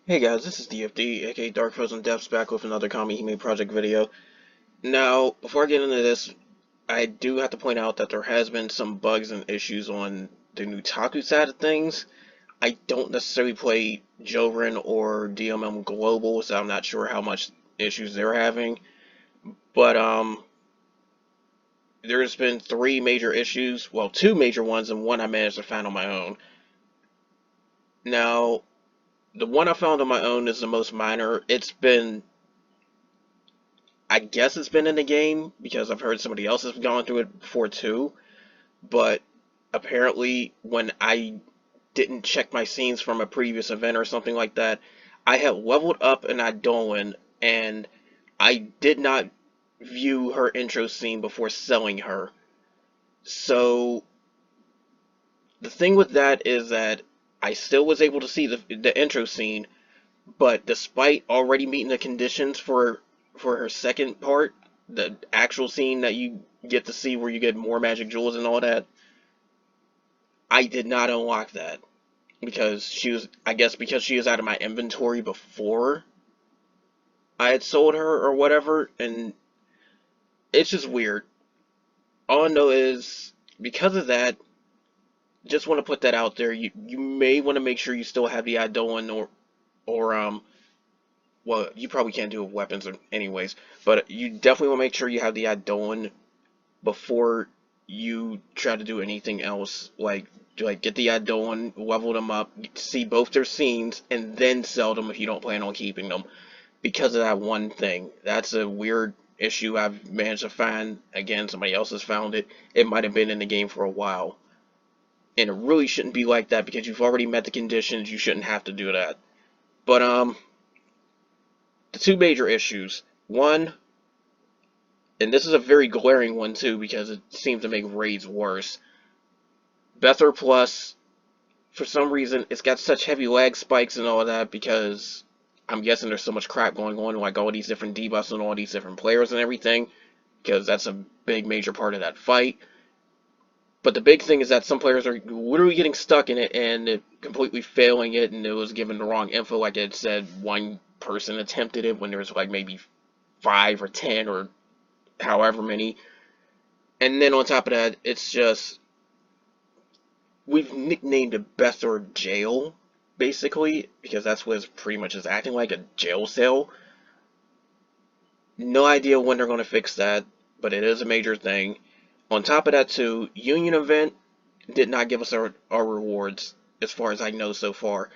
Hey guys, this is DFD, aka Dark Frozen Depths, back with another Kamihime project video. Now, before I get into this, I do have to point out that there has been some bugs and issues on the Nutaku side of things. I don't necessarily play Jorin or DMM Global, so I'm not sure how much issues they're having. But there's been three major issues, well, two major ones, and one I managed to find on my own. Now, the one I found on my own is the most minor. I guess it's been in the game because I've heard somebody else has gone through it before too. But apparently, when I didn't check my scenes from a previous event or something like that, I had leveled up an Idolin and I did not view her intro scene before selling her. So the thing with that is that I still was able to see the intro scene, but despite already meeting the conditions for her second part, the actual scene that you get to see where you get more magic jewels and all that, I did not unlock that because I guess because she was out of my inventory before I had sold her or whatever, and it's just weird. All I know is because of that, just want to put that out there. You may want to make sure you still have the Idoan or well, you probably can't do it with weapons anyways, but you definitely want to make sure you have the Idoan before you try to do anything else. Like get the Idoan, level them up, see both their scenes, and then sell them if you don't plan on keeping them. Because of that one thing. That's a weird issue I've managed to find. Again, somebody else has found it. It might have been in the game for a while. And it really shouldn't be like that because you've already met the conditions. You shouldn't have to do that. But the two major issues. One, and this is a very glaring one too because it seems to make raids worse. Bether Plus, for some reason, it's got such heavy lag spikes and all that because I'm guessing there's so much crap going on, like all these different debuffs and all these different players and everything, because that's a big major part of that fight. But the big thing is that some players are literally getting stuck in it and it completely failing it, and it was given the wrong info. Like it said, one person attempted it when there was like maybe 5 or 10 or however many. And then on top of that, it's just we've nicknamed it Bether Jail, basically, because that's what it's pretty much is acting like, a jail cell. No idea when they're going to fix that, but it is a major thing. On top of that, too, Union Event did not give us our rewards, as far as I know so far.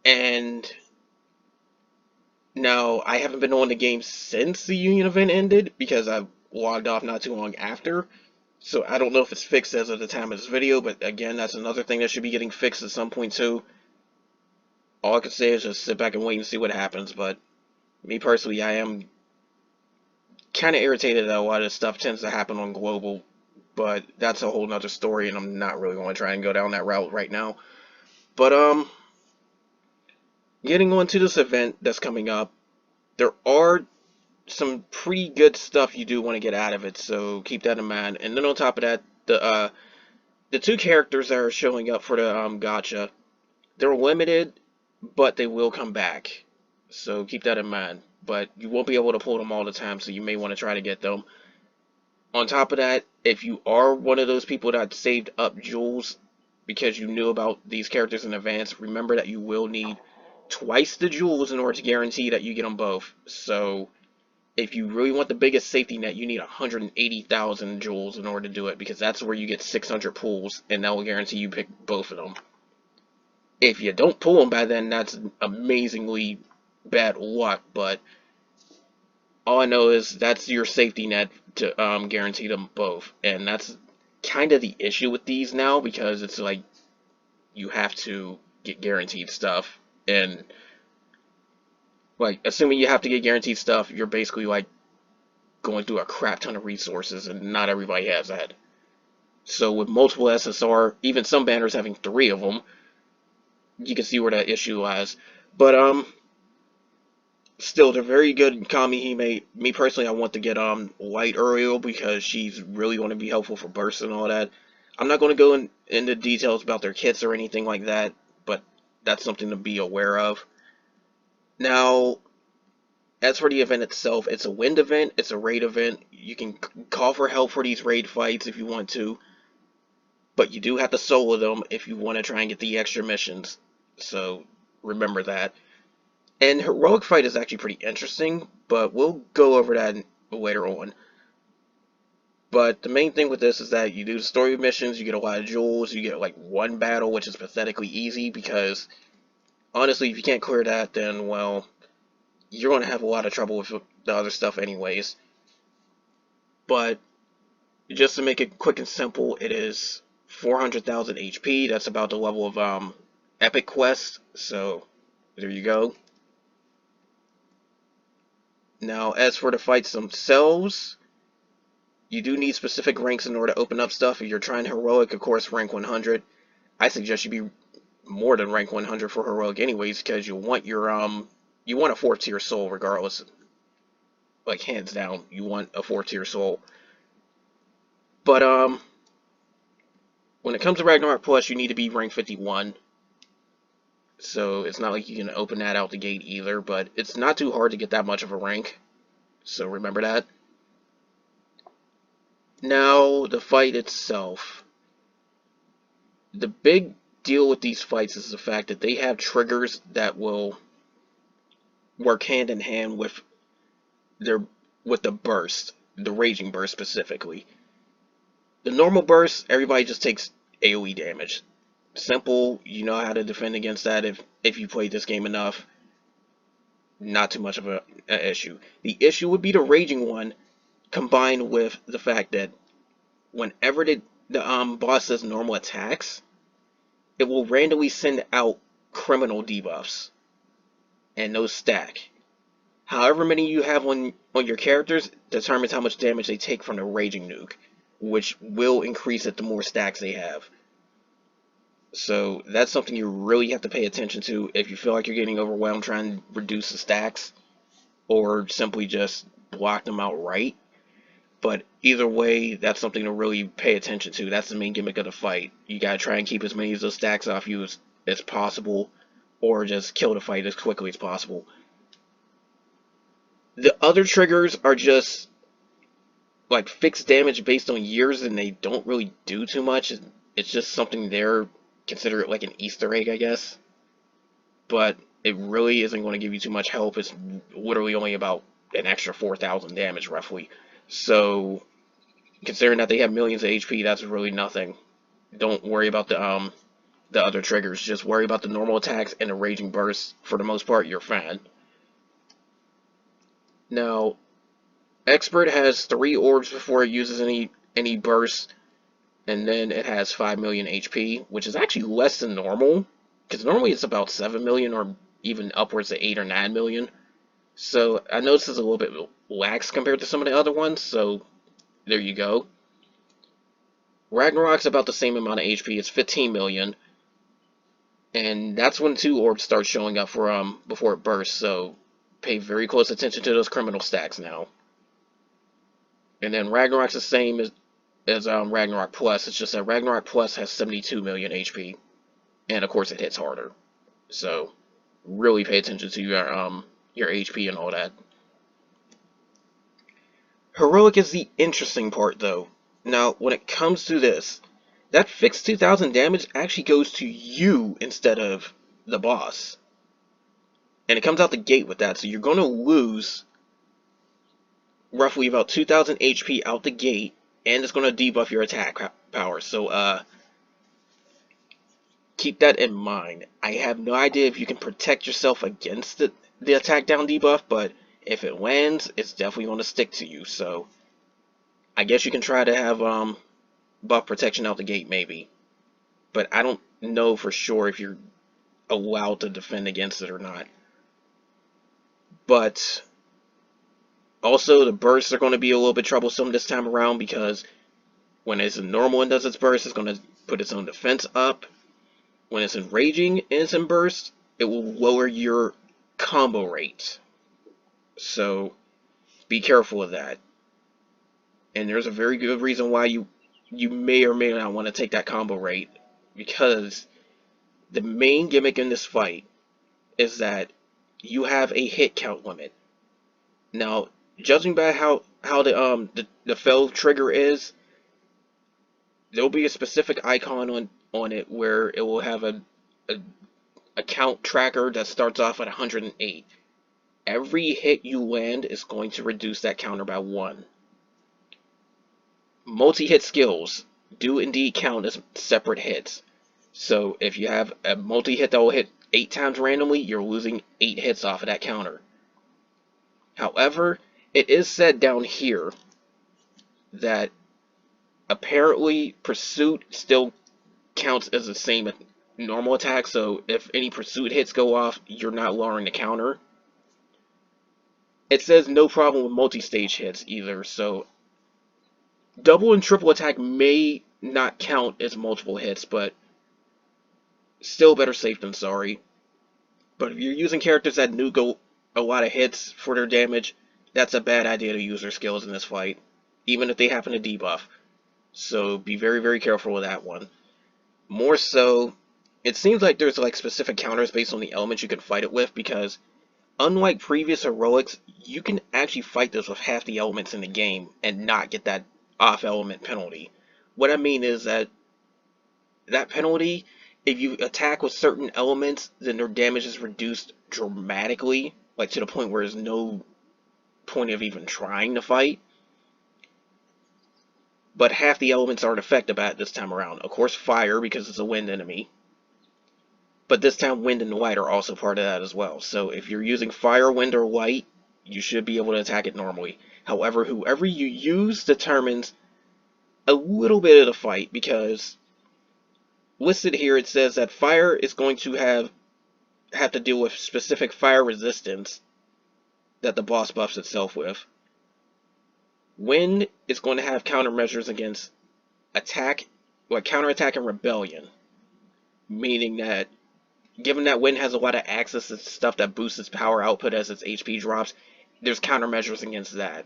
And now, I haven't been on the game since the Union Event ended, because I logged off not too long after. So I don't know if it's fixed as of the time of this video, but again, that's another thing that should be getting fixed at some point too. All I can say is just sit back and wait and see what happens, but me personally, I am kind of irritated that a lot of this stuff tends to happen on global, but that's a whole nother story, and I'm not really going to try and go down that route right now. But getting on to this event that's coming up, there are some pretty good stuff you do want to get out of it, so keep that in mind. And then on top of that, the two characters that are showing up for the gacha, they're limited, but they will come back. So keep that in mind. But you won't be able to pull them all the time, so you may want to try to get them. On top of that, if you are one of those people that saved up jewels because you knew about these characters in advance, remember that you will need twice the jewels in order to guarantee that you get them both. So if you really want the biggest safety net, you need 180,000 jewels in order to do it, because that's where you get 600 pulls, and that will guarantee you pick both of them. If you don't pull them by then, that's amazingly bad luck, but all I know is that's your safety net to guarantee them both. And that's kind of the issue with these now, because it's like you have to get guaranteed stuff, and like assuming you have to get guaranteed stuff, you're basically like going through a crap ton of resources, and not everybody has that. So with multiple SSR, even some banners having 3 of them, you can see where that issue lies. But still, they're very good in Kamihime. Me personally, I want to get Light Uriel because she's really going to be helpful for bursts and all that. I'm not going to go into details about their kits or anything like that, but that's something to be aware of. Now, as for the event itself, it's a wind event, it's a raid event. You can call for help for these raid fights if you want to, but you do have to solo them if you want to try and get the extra missions. So remember that. And heroic fight is actually pretty interesting, but we'll go over that later on. But the main thing with this is that you do the story missions, you get a lot of jewels, you get like one battle, which is pathetically easy because honestly, if you can't clear that, then well, you're going to have a lot of trouble with the other stuff anyways. But just to make it quick and simple, it is 400,000 HP. That's about the level of Epic Quest. So there you go. Now, as for the fights themselves, you do need specific ranks in order to open up stuff. If you're trying heroic, of course, rank 100. I suggest you be more than rank 100 for heroic, anyways, because you want your you want a 4th tier soul regardless. Like hands down, you want a 4th tier soul. But when it comes to Ragnarok Plus, you need to be rank 51. So it's not like you can open that out the gate either, but it's not too hard to get that much of a rank. So remember that. Now, the fight itself. The big deal with these fights is the fact that they have triggers that will work hand in hand with the burst, the raging burst specifically. The normal burst, everybody just takes AoE damage. Simple, you know how to defend against that if you played this game enough. Not too much of an issue. The issue would be the raging one, combined with the fact that whenever the boss does normal attacks, it will randomly send out criminal debuffs, and those stack. However many you have on your characters determines how much damage they take from the raging nuke, which will increase it the more stacks they have. So that's something you really have to pay attention to if you feel like you're getting overwhelmed trying to reduce the stacks, or simply just block them outright. But either way, that's something to really pay attention to. That's the main gimmick of the fight. You gotta try and keep as many of those stacks off you as possible, or just kill the fight as quickly as possible. The other triggers are just like fixed damage based on years, and they don't really do too much. It's just something there. Consider it like an Easter egg, I guess. But it really isn't going to give you too much help. It's literally only about an extra 4,000 damage, roughly. So, considering that they have millions of HP, that's really nothing. Don't worry about the other triggers. Just worry about the normal attacks and the raging bursts. For the most part, you're fine. Now, Expert has 3 orbs before it uses any bursts, and then it has 5 million HP, which is actually less than normal, because normally it's about 7 million or even upwards to 8 or 9 million. So I know this is a little bit lax compared to some of the other ones, so there you go. Ragnarok's about the same amount of HP, it's 15 million, and that's when 2 orbs start showing up for before it bursts, so pay very close attention to those criminal stacks now. And then Ragnarok's the same as Ragnarok Plus. It's just that Ragnarok Plus has 72 million HP, and of course it hits harder. So really pay attention to your HP and all that. Heroic is the interesting part, though. Now, when it comes to this, that fixed 2,000 damage actually goes to you instead of the boss, and it comes out the gate with that. So you're going to lose roughly about 2,000 HP out the gate, and it's going to debuff your attack power. So keep that in mind. I have no idea if you can protect yourself against the attack down debuff, but if it lands, it's definitely going to stick to you. So I guess you can try to have buff protection out the gate, maybe, but I don't know for sure if you're allowed to defend against it or not. But also, the bursts are going to be a little bit troublesome this time around, because when it's in normal and does its burst, it's going to put its own defense up. When it's in raging and it's in burst, it will lower your combo rate. So be careful of that. And there's a very good reason why you may or may not want to take that combo rate, because The main gimmick in this fight is that you have a hit count limit. Now, judging by how the fell trigger is, there'll be a specific icon on it where it will have a, a count tracker that starts off at 108. Every hit you land is going to reduce that counter by 1. Multi-hit skills do indeed count as separate hits. So if you have a multi-hit that will hit 8 times randomly, you're losing 8 hits off of that counter. However, it is said down here that apparently Pursuit still counts as the same normal attack, so if any Pursuit hits go off, you're not lowering the counter. It says no problem with multi-stage hits either, so double and triple attack may not count as multiple hits, but still better safe than sorry. But if you're using characters that nuke a lot of hits for their damage, that's a bad idea to use their skills in this fight, even if they happen to debuff. So be very, very careful with that one. More so, it seems like there's like specific counters based on the elements you can fight it with, because unlike previous heroics, you can actually fight this with half the elements in the game and not get that off element penalty. What I mean is that penalty, if you attack with certain elements, then their damage is reduced dramatically, like to the point where there's no point of even trying to fight. But half the elements aren't effective at this time around. Of course, fire, because it's a wind enemy. But this time, wind and light are also part of that as well. So if you're using fire, wind, or light, you should be able to attack it normally. However, whoever you use determines a little bit of the fight, because listed here it says that fire is going to have to deal with specific fire resistance that the boss buffs itself with. Wind is going to have countermeasures against attack, like counterattack and rebellion, meaning that given that wind has a lot of access to stuff that boosts its power output as its HP drops, there's countermeasures against that.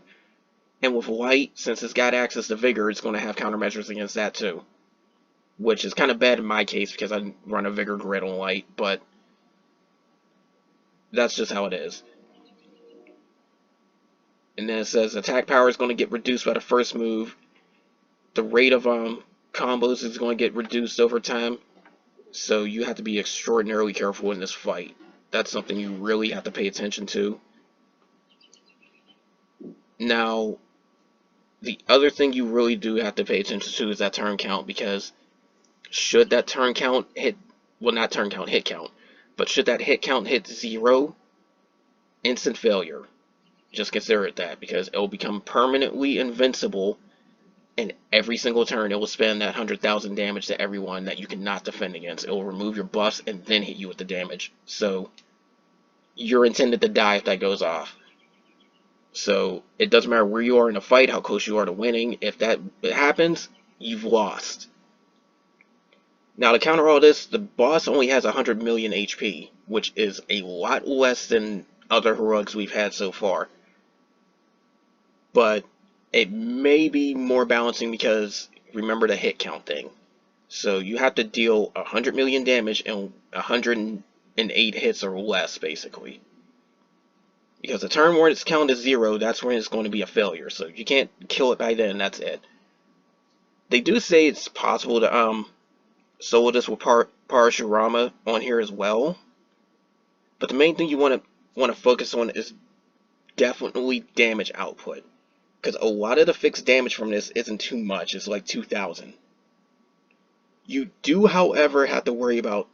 And with light, since it's got access to vigor, it's going to have countermeasures against that too, which is kind of bad in my case because I run a vigor grid on light, but that's just how it is. And then it says attack power is going to get reduced by the first move. The rate of combos is going to get reduced over time. So you have to be extraordinarily careful in this fight. That's something you really have to pay attention to. Now, the other thing you really do have to pay attention to is that turn count, because should that turn count hit, well, not turn count, hit count, but should that hit count hit 0, instant failure. Just consider it that, because it will become permanently invincible, and every single turn it will spend that 100,000 damage to everyone that you cannot defend against. It will remove your buffs and then hit you with the damage. So you're intended to die if that goes off. So it doesn't matter where you are in a fight, how close you are to winning. If that happens, you've lost. Now to counter all this, the boss only has 100 million HP, which is a lot less than other heroics we've had so far. But it may be more balancing because remember the hit count thing. So you have to deal 100 million damage and 108 hits or less, basically. Because the turn where its count is 0, that's when it's going to be a failure. So you can't kill it by then, that's it. They do say it's possible to solo this with Parashurama on here as well. But the main thing you want to focus on is definitely damage output. Because a lot of the fixed damage from this isn't too much. It's like 2,000. You do, however, have to worry about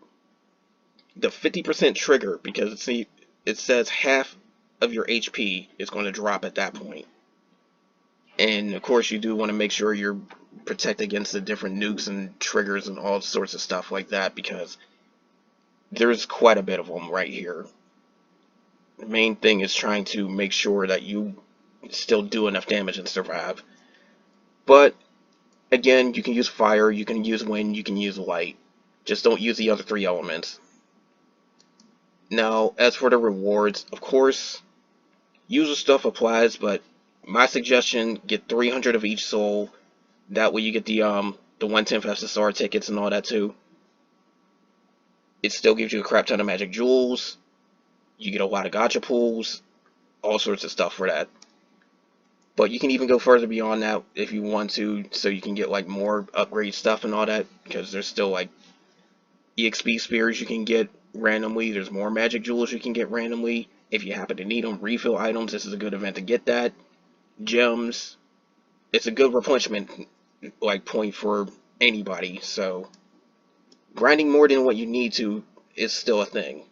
the 50% trigger, because see, it says half of your HP is going to drop at that point. And of course, you do want to make sure you're protected against the different nukes and triggers and all sorts of stuff like that, because there's quite a bit of them right here. The main thing is trying to make sure that you still do enough damage and survive. But again, you can use fire, you can use wind, you can use light. Just don't use the other 3 elements. Now, as for the rewards, of course, usual stuff applies, but my suggestion, get 300 of each soul. That way you get the 1/10 SSR tickets and all that too. It still gives you a crap ton of magic jewels. You get a lot of gacha pulls, all sorts of stuff for that. But you can even go further beyond that if you want to, so you can get like more upgrade stuff and all that, because there's still like EXP spears you can get randomly. There's more magic jewels you can get randomly. If you happen to need them, refill items, this is a good event to get that. Gems. It's a good replenishment like point for anybody, so grinding more than what you need to is still a thing.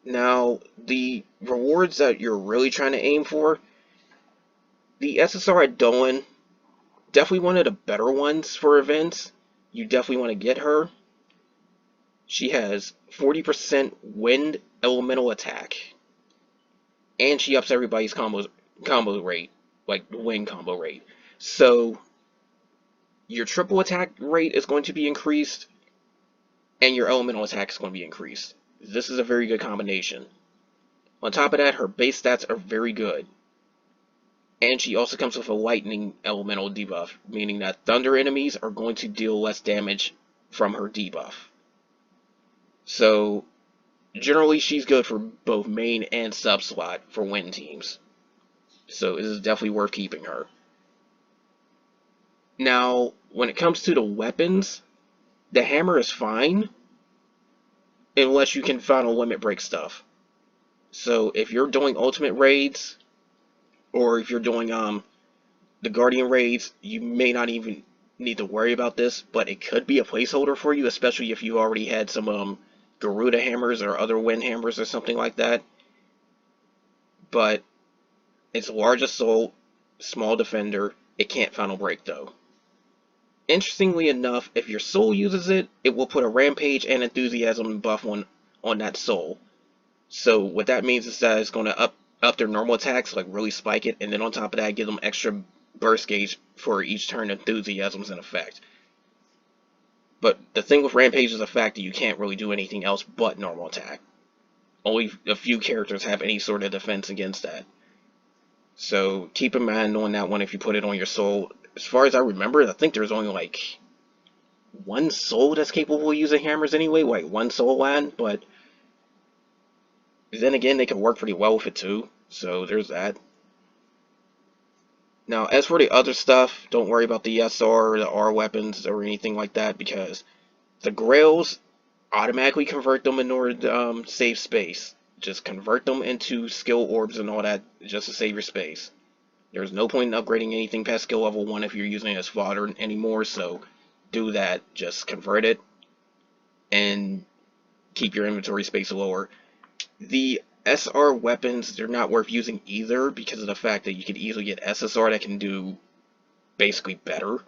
Now, the rewards that you're really trying to aim for, the SSR at Doan, definitely one of the better ones for events. You definitely want to get her. She has 40% wind elemental attack, and she ups everybody's combo rate, like the wind combo rate. So your triple attack rate is going to be increased, and your elemental attack is going to be increased. This is a very good combination. On top of that, her base stats are very good. And she also comes with a lightning elemental debuff, meaning that thunder enemies are going to deal less damage from her debuff. So, generally she's good for both main and sub slot for win teams. So this is definitely worth keeping her. Now, when it comes to the weapons, the hammer is fine, unless you can final limit break stuff. So if you're doing ultimate raids, or if you're doing the Guardian raids, you may not even need to worry about this, but it could be a placeholder for you, especially if you already had some Garuda hammers or other wind hammers or something like that. But it's large assault, small defender, it can't final break though. Interestingly enough, if your soul uses it, it will put a rampage and enthusiasm buff on that soul. So what that means is that it's going to up their normal attacks, like really spike it, and then on top of that, give them extra burst gauge for each turn enthusiasms in effect. But the thing with Rampage is the fact that you can't really do anything else but normal attack. Only a few characters have any sort of defense against that. So keep in mind on that one if you put it on your soul. As far as I remember, I think there's only like one soul that's capable of using hammers anyway, like one soul line, but then again, they can work pretty well with it too, so there's that. Now, as for the other stuff, don't worry about the SR or the R weapons or anything like that, because the Grails automatically convert them in order to save space. Just convert them into skill orbs and all that just to save your space. There's no point in upgrading anything past skill level 1 if you're using it as fodder anymore, so do that. Just convert it and keep your inventory space lower. The SR weapons, they're not worth using either because of the fact that you could easily get SSR that can do basically better.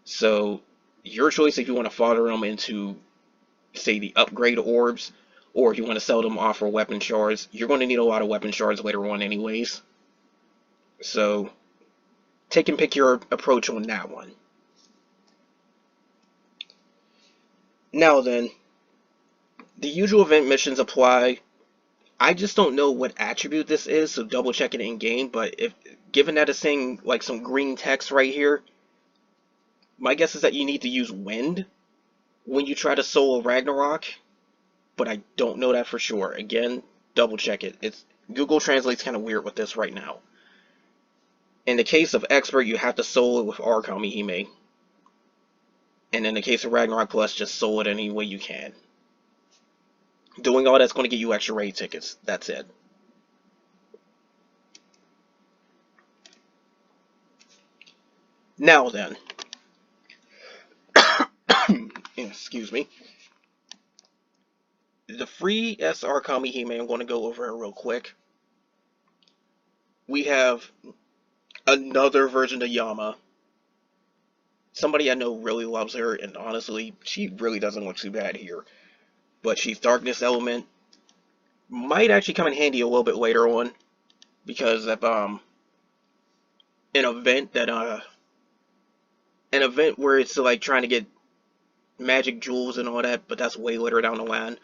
So, your choice if you want to fodder them into, say, the upgrade orbs, or if you want to sell them off for weapon shards. You're going to need a lot of weapon shards later on anyways. So, take and pick your approach on that one. Now then, the usual event missions apply. I just don't know what attribute this is, so double check it in game, but if given that it's saying like some green text right here, my guess is that you need to use wind when you try to solo Ragnarok, but I don't know that for sure. Again, double check it. Google Translate's kind of weird with this right now. In the case of Expert, you have to solo it with R Kamihime. And in the case of Ragnarok Plus, just solo it any way you can. Doing all that's going to get you extra raid tickets. That's it. Now then. Excuse me. The free SR Kamihime, I'm going to go over it real quick. We have another version of Yama. Somebody I know really loves her, and honestly, she really doesn't look too bad here. But she's Darkness Element. Might actually come in handy a little bit later on, because of an event where it's like trying to get magic jewels and all that, but that's way later down the line.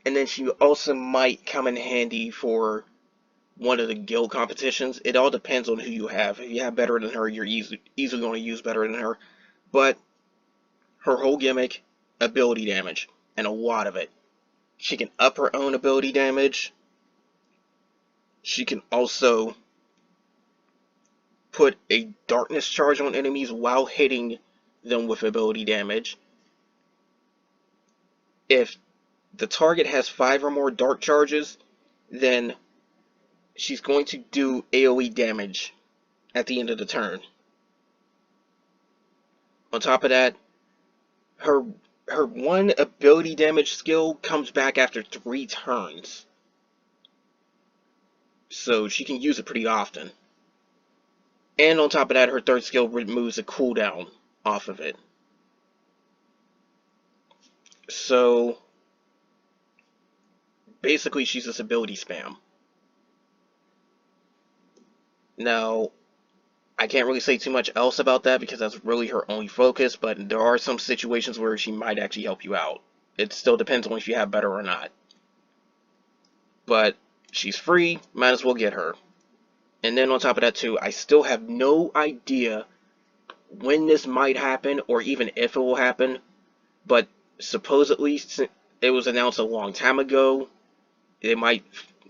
And then she also might come in handy for one of the guild competitions. It all depends on who you have. If you have better than her, you're easily going to use better than her. But her whole gimmick ability damage, and a lot of it. She can up her own ability damage. She can also put a darkness charge on enemies while hitting them with ability damage. If the target has 5 or more dark charges, then she's going to do AoE damage at the end of the turn. On top of that, her one ability damage skill comes back after 3 turns. So she can use it pretty often. And on top of that, her third skill removes a cooldown off of it. So basically she's just ability spam. Now, I can't really say too much else about that because that's really her only focus, but there are some situations where she might actually help you out. It still depends on if you have better or not. But she's free, might as well get her. And then on top of that too, I still have no idea when this might happen or even if it will happen, but supposedly it was announced a long time ago. They might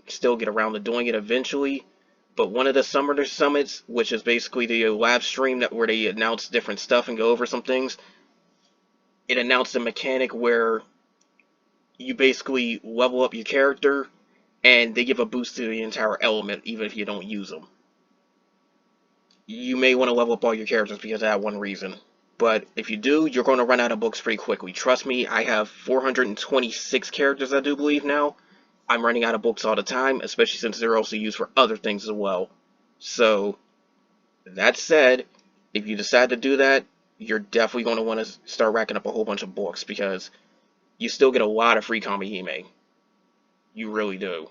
still get around to doing it eventually, but one of the Summoner Summits, which is basically the live stream where they announce different stuff and go over some things, it announced a mechanic where you basically level up your character and they give a boost to the entire element even if you don't use them. You may want to level up all your characters because of that one reason. But if you do, you're going to run out of books pretty quickly. Trust me, I have 426 characters, I do believe now. I'm running out of books all the time, especially since they're also used for other things as well. So, that said, if you decide to do that, you're definitely going to want to start racking up a whole bunch of books because you still get a lot of free Kamihime. You really do.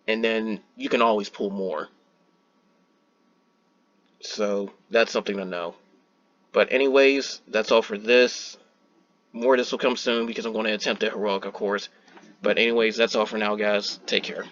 And then you can always pull more. So, that's something to know. But anyways, that's all for this. More of this will come soon because I'm going to attempt a heroic, of course. But anyways, that's all for now, guys. Take care.